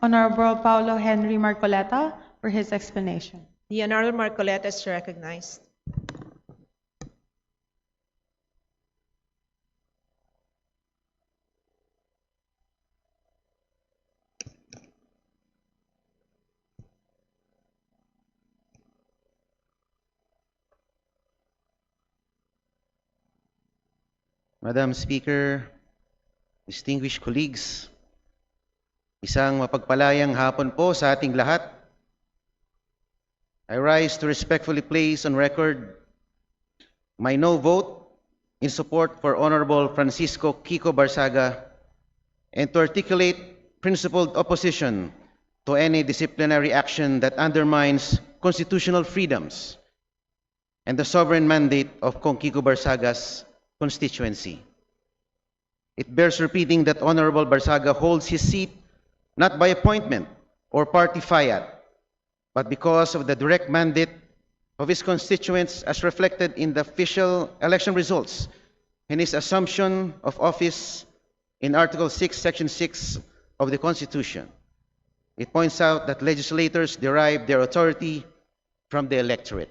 Honorable Paulo Henry Marcoleta for his explanation. The Honorable Marcoleta is recognized. Madam Speaker, distinguished colleagues, isang mapagpalayang hapon po sa ating lahat. I rise to respectfully place on record my no vote in support for Honorable Francisco Kiko Barsaga and to articulate principled opposition to any disciplinary action that undermines constitutional freedoms and the sovereign mandate of Kong Kiko Barsaga's constituency. It bears repeating that Honorable Barsaga holds his seat not by appointment or party fiat, but because of the direct mandate of his constituents as reflected in the official election results and his assumption of office in Article 6, Section 6 of the Constitution. It points out that legislators derive their authority from the electorate.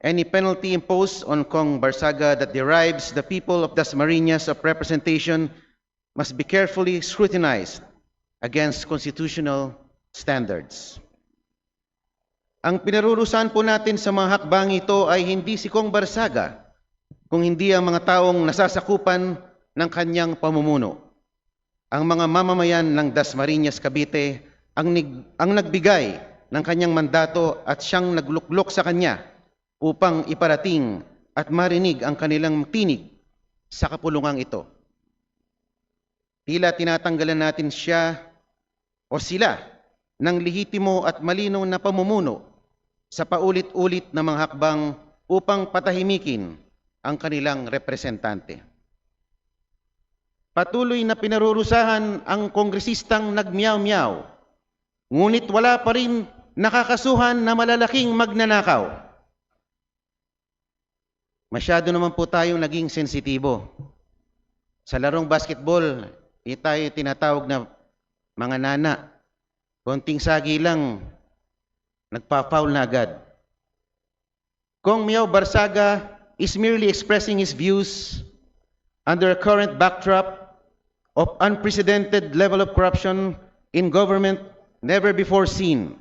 Any penalty imposed on Kong Barsaga that deprives the people of Dasmariñas of representation must be carefully scrutinized against constitutional standards. Ang pinarurusahan po natin sa mga hakbang ito ay hindi si Kong Barsaga, kung hindi ang mga taong nasasakupan ng kanyang pamumuno. Ang mga mamamayan ng Dasmariñas, Cavite ang nagbigay ng kanyang mandato at siyang nagluklok sa kanya upang iparating at marinig ang kanilang tinig sa kapulungang ito. Tila tinatanggalan natin siya o sila ng lehitimo at malinaw na pamumuno sa paulit-ulit na mga hakbang upang patahimikin ang kanilang representante. Patuloy na pinarurusahan ang kongresistang nagmiyaw-miyaw, ngunit wala pa rin nakakasuhan na malalaking magnanakaw. Masyado naman po tayong naging sensitibo. Sa larong basketball, tayo tinatawag na mga nana. Konting sagi lang, nagpa-foul na agad. Kong Miao Barsaga is merely expressing his views under a current backdrop of unprecedented level of corruption in government never before seen.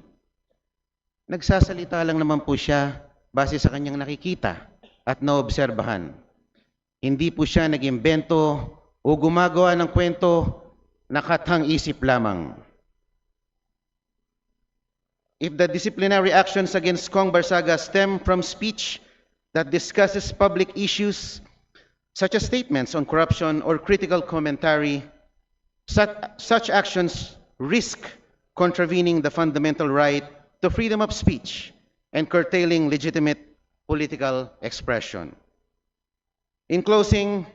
Nagsasalita lang naman po siya base sa kanyang nakikita at naobserbahan. Hindi po siya nag-imbento o gumagawa ng kwento na katang-isip lamang. If the disciplinary actions against Kong Barsaga stem from speech that discusses public issues such as statements on corruption or critical commentary, such actions risk contravening the fundamental right to freedom of speech and curtailing legitimate political expression. In closing,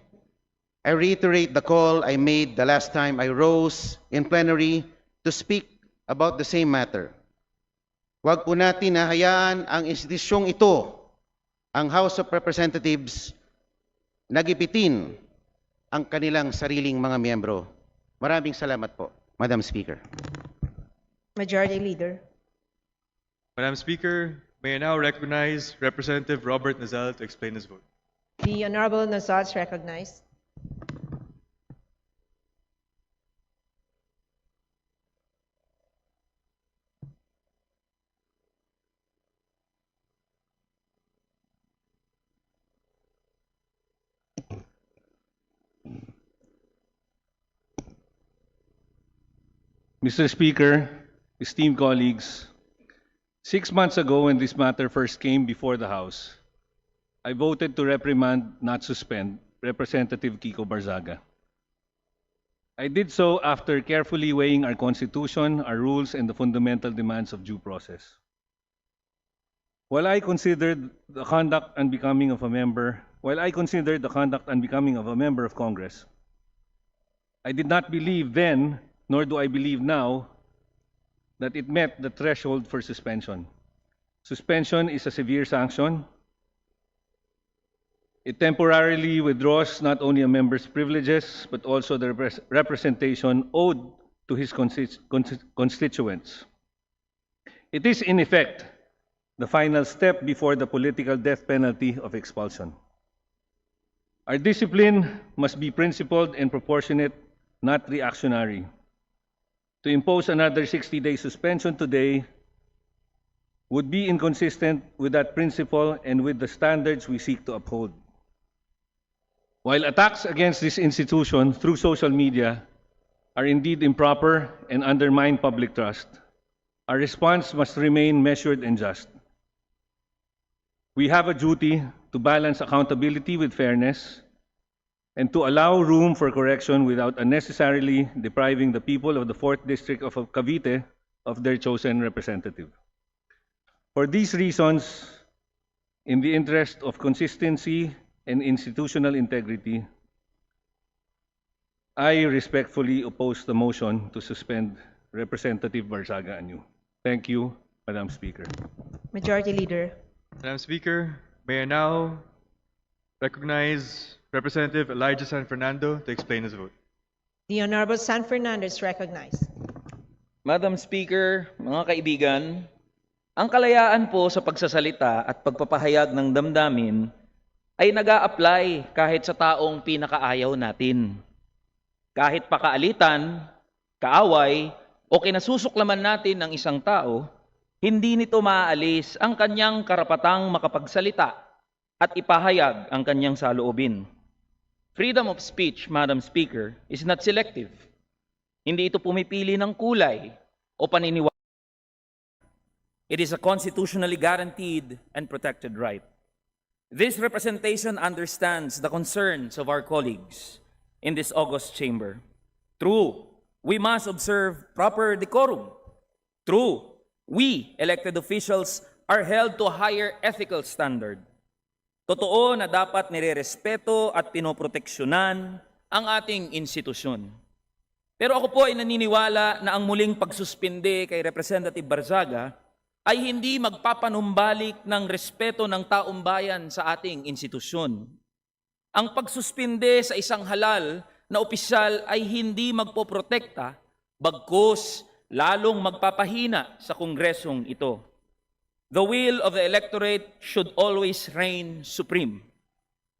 I reiterate the call I made the last time I rose in plenary to speak about the same matter. Huwag po natin hahayaan ang institusyong ito, ang House of Representatives, nagipitin ang kanilang sariling mga miyembro. Maraming salamat po, Madam Speaker. Majority Leader. Madam Speaker, may I now recognize Representative Robert Nazal to explain his vote. The Honorable Nazal is recognized. Mr. Speaker, esteemed colleagues, 6 months ago when this matter first came before the House, I voted to reprimand, not suspend, Representative Kiko Barsaga. I did so after carefully weighing our Constitution, our rules, and the fundamental demands of due process. While I considered the conduct unbecoming of a member of Congress, I did not believe then, nor do I believe now, that it met the threshold for suspension. Suspension is a severe sanction. It temporarily withdraws not only a member's privileges, but also the representation owed to his constituents. It is, in effect, the final step before the political death penalty of expulsion. Our discipline must be principled and proportionate, not reactionary. To impose another 60-day suspension today would be inconsistent with that principle and with the standards we seek to uphold. While attacks against this institution through social media are indeed improper and undermine public trust, our response must remain measured and just. We have a duty to balance accountability with fairness and to allow room for correction without unnecessarily depriving the people of the 4th District of Cavite of their chosen representative. For these reasons, in the interest of consistency and institutional integrity, I respectfully oppose the motion to suspend Representative Barzaga anew. Thank you, Madam Speaker. Majority Leader. Madam Speaker, may I now recognize Representative Elijah San Fernando to explain his vote. The Honorable San Fernando is recognized. Madam Speaker, mga kaibigan, ang kalayaan po sa pagsasalita at pagpapahayag ng damdamin ay nag-a-apply kahit sa taong pinakaayaw natin. Kahit pakaalitan, kaaway, o kinasusuklaman natin ng isang tao, hindi nito maaalis ang kanyang karapatang makapagsalita at ipahayag ang kanyang saloobin. Freedom of speech, Madam Speaker, is not selective. Hindi ito pumipili ng kulay o paniniwala. It is a constitutionally guaranteed and protected right. This representation understands the concerns of our colleagues in this august chamber. True, we must observe proper decorum. True, we, elected officials, are held to a higher ethical standard. Totoo na dapat nirerespeto at pinoproteksyonan ang ating institusyon. Pero ako po ay naniniwala na ang muling pagsuspinde kay Representative Barzaga ay hindi magpapanumbalik ng respeto ng taong bayan sa ating institusyon. Ang pagsuspinde sa isang halal na opisyal ay hindi magpoprotekta, bagkus lalong magpapahina sa kongresong ito. The will of the electorate should always reign supreme.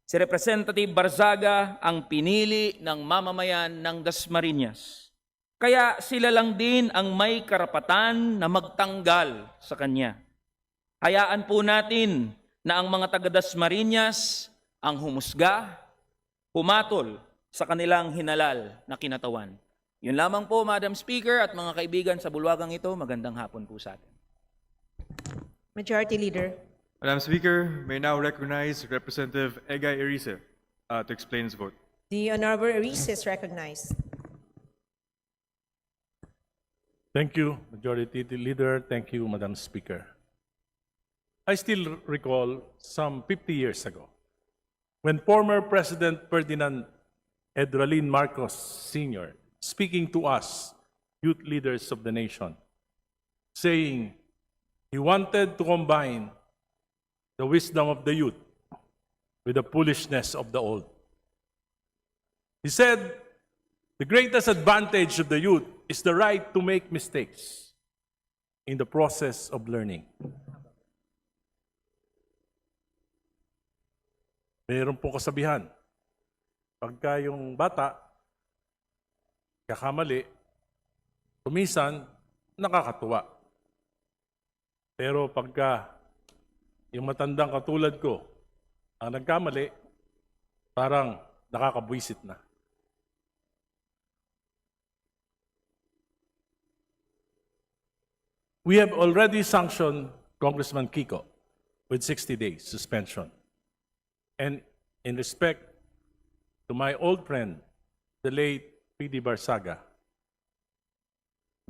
Si Representative Barzaga ang pinili ng mamamayan ng Dasmariñas. Kaya sila lang din ang may karapatan na magtanggal sa kanya. Hayaan po natin na ang mga taga Dasmariñas ang humusga, humatol sa kanilang hinalal na kinatawan. Yun lamang po, Madam Speaker at mga kaibigan sa bulwagang ito, magandang hapon po sa atin. Majority Leader. Madam Speaker, may I now recognize Representative Egay Erice to explain his vote. The Honorable Erice is recognized. Thank you, Majority Leader. Thank you, Madam Speaker. I still recall some 50 years ago when former President Ferdinand Edralin Marcos Sr. speaking to us, youth leaders of the nation, saying he wanted to combine the wisdom of the youth with the foolishness of the old. He said, the greatest advantage of the youth is the right to make mistakes in the process of learning. Mayroon po kasabihan, pagka yung bata, kakamali, kuminsan, nakakatuwa. Pero pagka yung matandang katulad ko ang nagkamali, parang nakakabwisit na. We have already sanctioned Congressman Kiko with 60 days suspension. And in respect to my old friend, the late P.D. Barzaga,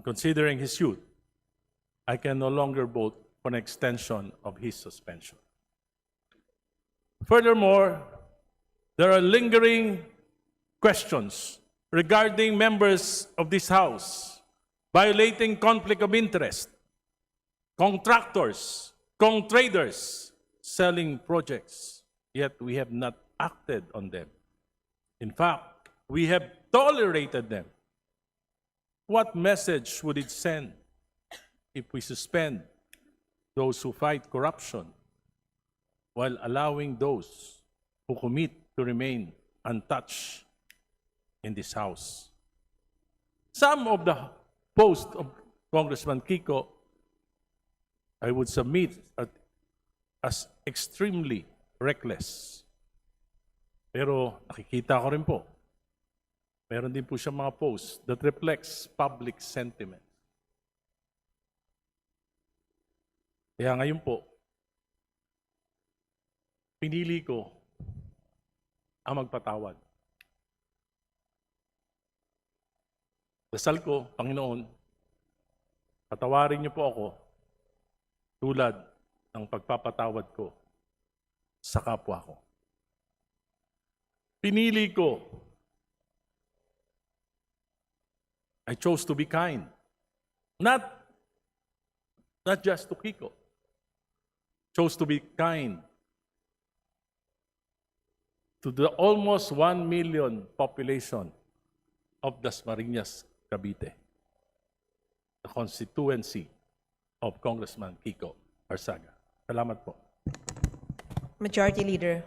considering his youth, I can no longer vote for an extension of his suspension. Furthermore, there are lingering questions regarding members of this House violating conflict of interest, contractors, traders selling projects, yet we have not acted on them. In fact, we have tolerated them. What message would it send if we suspend those who fight corruption while allowing those who commit to remain untouched in this House? Some of the posts of Congressman Kiko, I would submit as extremely reckless. Pero nakikita ko rin po, meron din po siya mga posts that reflects public sentiment. Kaya ngayon po, pinili ko ang magpatawad. Dasal ko, Panginoon, patawarin niyo po ako tulad ng pagpapatawad ko sa kapwa ko. Pinili ko. I chose to be kind. Not just to Kiko. Chose to be kind to the almost 1 million population of Dasmariñas, Cavite, the constituency of Congressman Kiko Barsaga. Salamat po. Majority Leader.